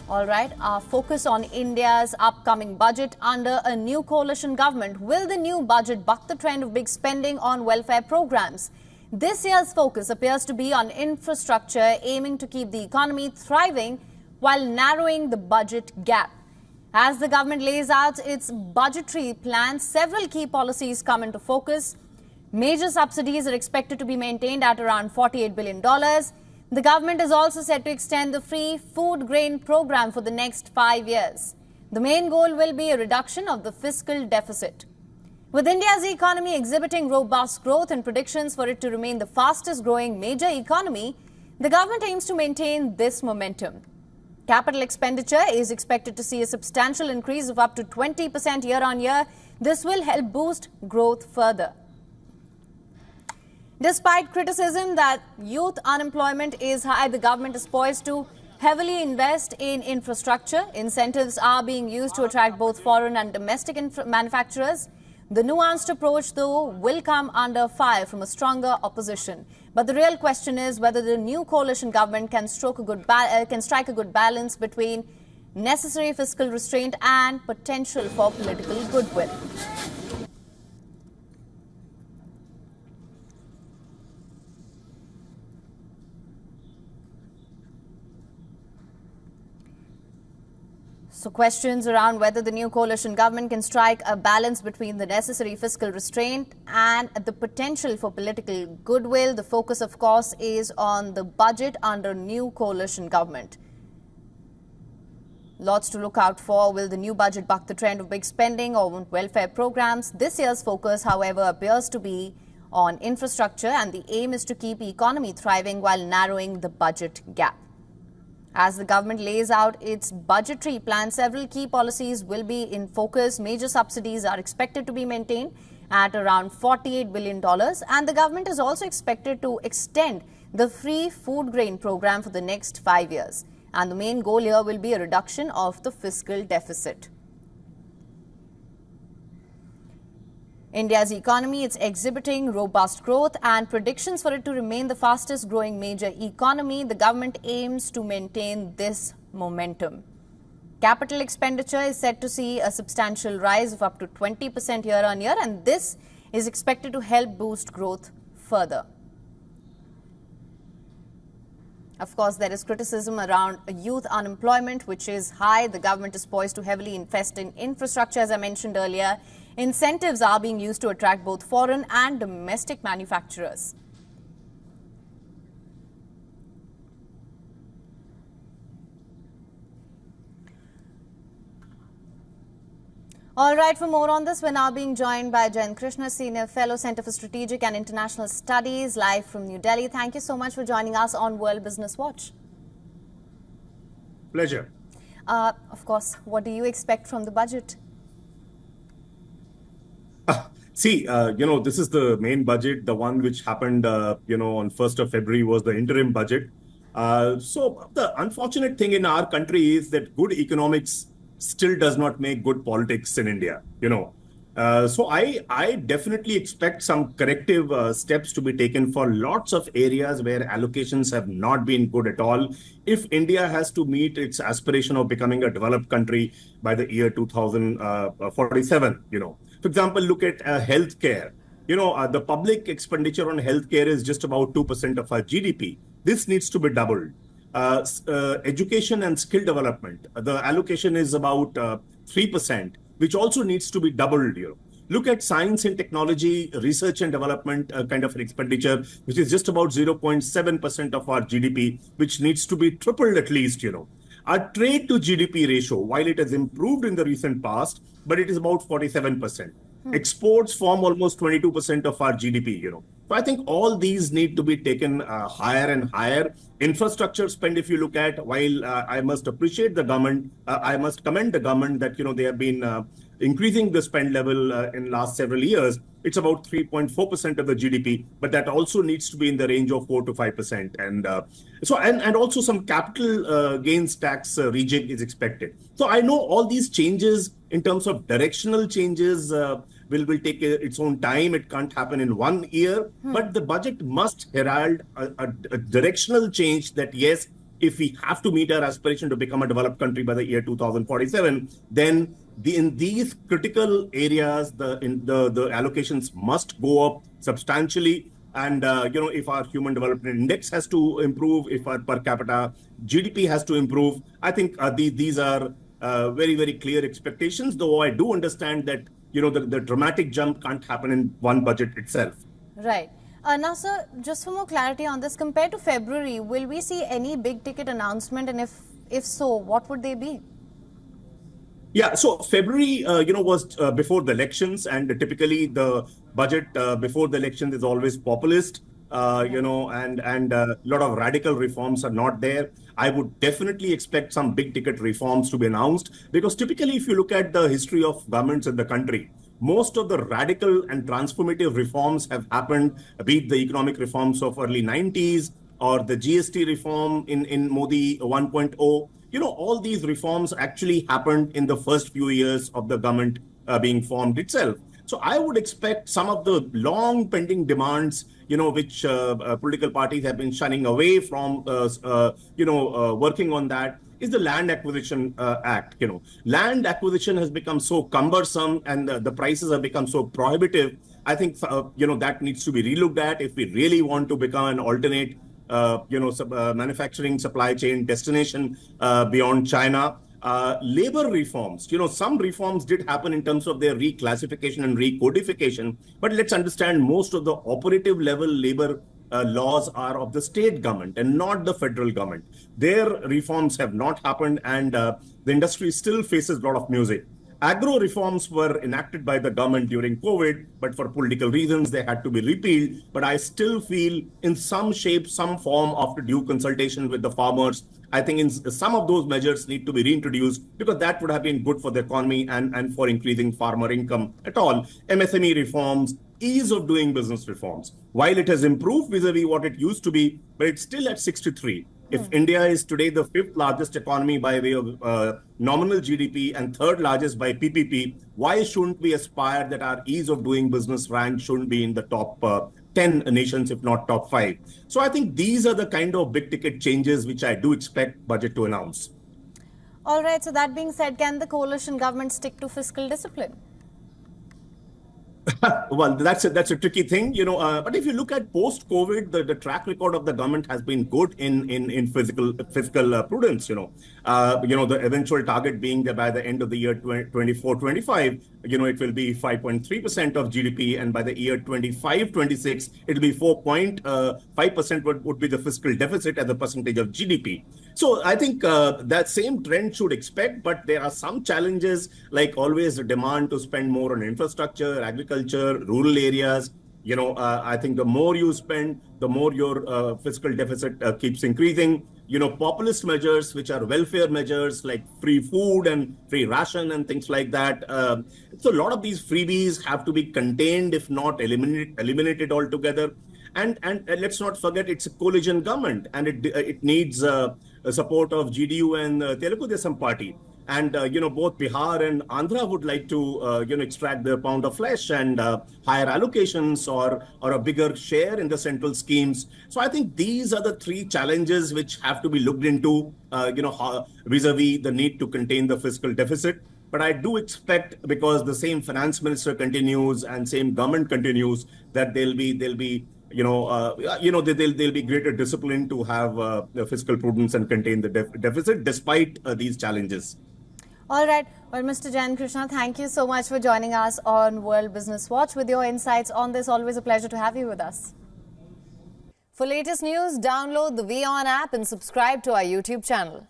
All right, our focus on India's upcoming budget under a new coalition government. Will the new budget buck the trend of big spending on welfare programs? This year's focus appears to be on infrastructure, aiming to keep the economy thriving while narrowing the budget gap. As the government lays out its budgetary plans, several key policies come into focus. Major subsidies are expected to be maintained at around $48 billion. The government is also set to extend the free food grain program for the next 5 years. The main goal will be a reduction of the fiscal deficit. With India's economy exhibiting robust growth and predictions for it to remain the fastest growing major economy, the government aims to maintain this momentum. Capital expenditure is expected to see a substantial increase of up to 20% year on year. This will help boost growth further. Despite criticism that youth unemployment is high, the government is poised to heavily invest in infrastructure. Incentives are being used to attract both foreign and domestic manufacturers. The nuanced approach, though, will come under fire from a stronger opposition. But the real question is whether the new coalition government can strike a good balance between necessary fiscal restraint and potential for political goodwill. So questions around whether the new coalition government can strike a balance between the necessary fiscal restraint and the potential for political goodwill. The focus, of course, is on the budget under new coalition government. Lots to look out for. Will the new budget buck the trend of big spending or welfare programs? This year's focus, however, appears to be on infrastructure, and the aim is to keep the economy thriving while narrowing the budget gap. As the government lays out its budgetary plan, several key policies will be in focus. Major subsidies are expected to be maintained at around $48 billion. And the government is also expected to extend the free food grain program for the next 5 years. And the main goal here will be a reduction of the fiscal deficit. India's economy is exhibiting robust growth and predictions for it to remain the fastest growing major economy. The government aims to maintain this momentum. Capital expenditure is set to see a substantial rise of up to 20% year on year, and this is expected to help boost growth further. Of course, there is criticism around youth unemployment, which is high. The government is poised to heavily invest in infrastructure, as I mentioned earlier. Incentives are being used to attract both foreign and domestic manufacturers. All right, for more on this, we're now being joined by Jayan Krishna, Senior Fellow, Center for Strategic and International Studies, live from New Delhi. Thank you so much for joining us on World Business Watch. Pleasure. Of course, what do you expect from the budget? This is the main budget. The one which happened, on 1st of February was the interim budget. So the unfortunate thing in our country is that good economics still does not make good politics in India, So I definitely expect some corrective steps to be taken for lots of areas where allocations have not been good at all. If India has to meet its aspiration of becoming a developed country by the year 2047, For example, look at healthcare. The public expenditure on healthcare is just about 2% of our GDP. This needs to be doubled. Education and skill development, the allocation is about 3%, which also needs to be doubled. Look at science and technology, research and development kind of an expenditure, which is just about 0.7% of our GDP, which needs to be tripled at least. Our trade to GDP ratio, while it has improved in the recent past, but it is about 47%. Exports form almost 22% of our GDP, So I think all these need to be taken higher and higher. Infrastructure spend, if you look at, while I must appreciate the government, I must commend the government that, they have been increasing the spend level in last several years. It's about 3.4% of the GDP, but that also needs to be in the range of 4 to 5%. And and also some capital gains tax rejig is expected. So I know all these changes in terms of directional changes will take its own time. It can't happen in 1 year, but the budget must herald a directional change that, yes, if we have to meet our aspiration to become a developed country by the year 2047, then in these critical areas, the allocations must go up substantially. And if our human development index has to improve, if our per capita GDP has to improve, I think these are very, very clear expectations. Though I do understand that the dramatic jump can't happen in one budget itself. Right. Now, sir, just for more clarity on this, compared to February, will we see any big ticket announcement, and if so, what would they be? Yeah, so February, was before the elections, and typically the budget before the elections is always populist, and a lot of radical reforms are not there. I would definitely expect some big ticket reforms to be announced, because typically, if you look at the history of governments in the country, most of the radical and transformative reforms have happened, be it the economic reforms of early 90s or the GST reform in Modi 1.0. All these reforms actually happened in the first few years of the government being formed itself. So I would expect some of the long pending demands, which political parties have been shunning away from, working on that, is the Land Acquisition Act. Land acquisition has become so cumbersome, and the prices have become so prohibitive. I think, that needs to be relooked at if we really want to become an alternate manufacturing supply chain destination beyond China. Labor reforms, some reforms did happen in terms of their reclassification and recodification, but let's understand most of the operative level labor laws are of the state government and not the federal government. Their reforms have not happened, and the industry still faces a lot of music. Agro reforms were enacted by the government during COVID, but for political reasons, they had to be repealed. But I still feel in some shape, some form, after due consultation with the farmers, I think some of those measures need to be reintroduced, because that would have been good for the economy and for increasing farmer income at all. MSME reforms, ease of doing business reforms. While it has improved vis-a-vis what it used to be, but it's still at 63. If India is today the fifth largest economy by way of nominal GDP and third largest by PPP, why shouldn't we aspire that our ease of doing business rank shouldn't be in the top 10 nations, if not top 5? So I think these are the kind of big ticket changes which I do expect budget to announce. All right. So that being said, can the coalition government stick to fiscal discipline? Well, that's a tricky thing, but if you look at post-COVID, the track record of the government has been good in fiscal prudence, the eventual target being that by the end of the year 24-25, it will be 5.3% of GDP, and by the year 25-26, it will be 4.5% would be the fiscal deficit as a percentage of GDP. So I think that same trend should expect, but there are some challenges, like always the demand to spend more on infrastructure, agriculture, rural areas. I think the more you spend, the more your fiscal deficit keeps increasing. Populist measures, which are welfare measures like free food and free ration and things like that. So a lot of these freebies have to be contained, if not eliminated altogether. And let's not forget, it's a coalition government, and it needs support of GDU and Telugu Desam Party. And, both Bihar and Andhra would like to, extract their pound of flesh and higher allocations or a bigger share in the central schemes. So I think these are the three challenges which have to be looked into, vis-a-vis the need to contain the fiscal deficit. But I do expect, because the same finance minister continues and same government continues, that there'll be greater discipline to have the fiscal prudence and contain the deficit despite these challenges. All right. Well, Mr. Jain Krishna, thank you so much for joining us on World Business Watch with your insights on this. Always a pleasure to have you with us. For latest news, download the WION app and subscribe to our YouTube channel.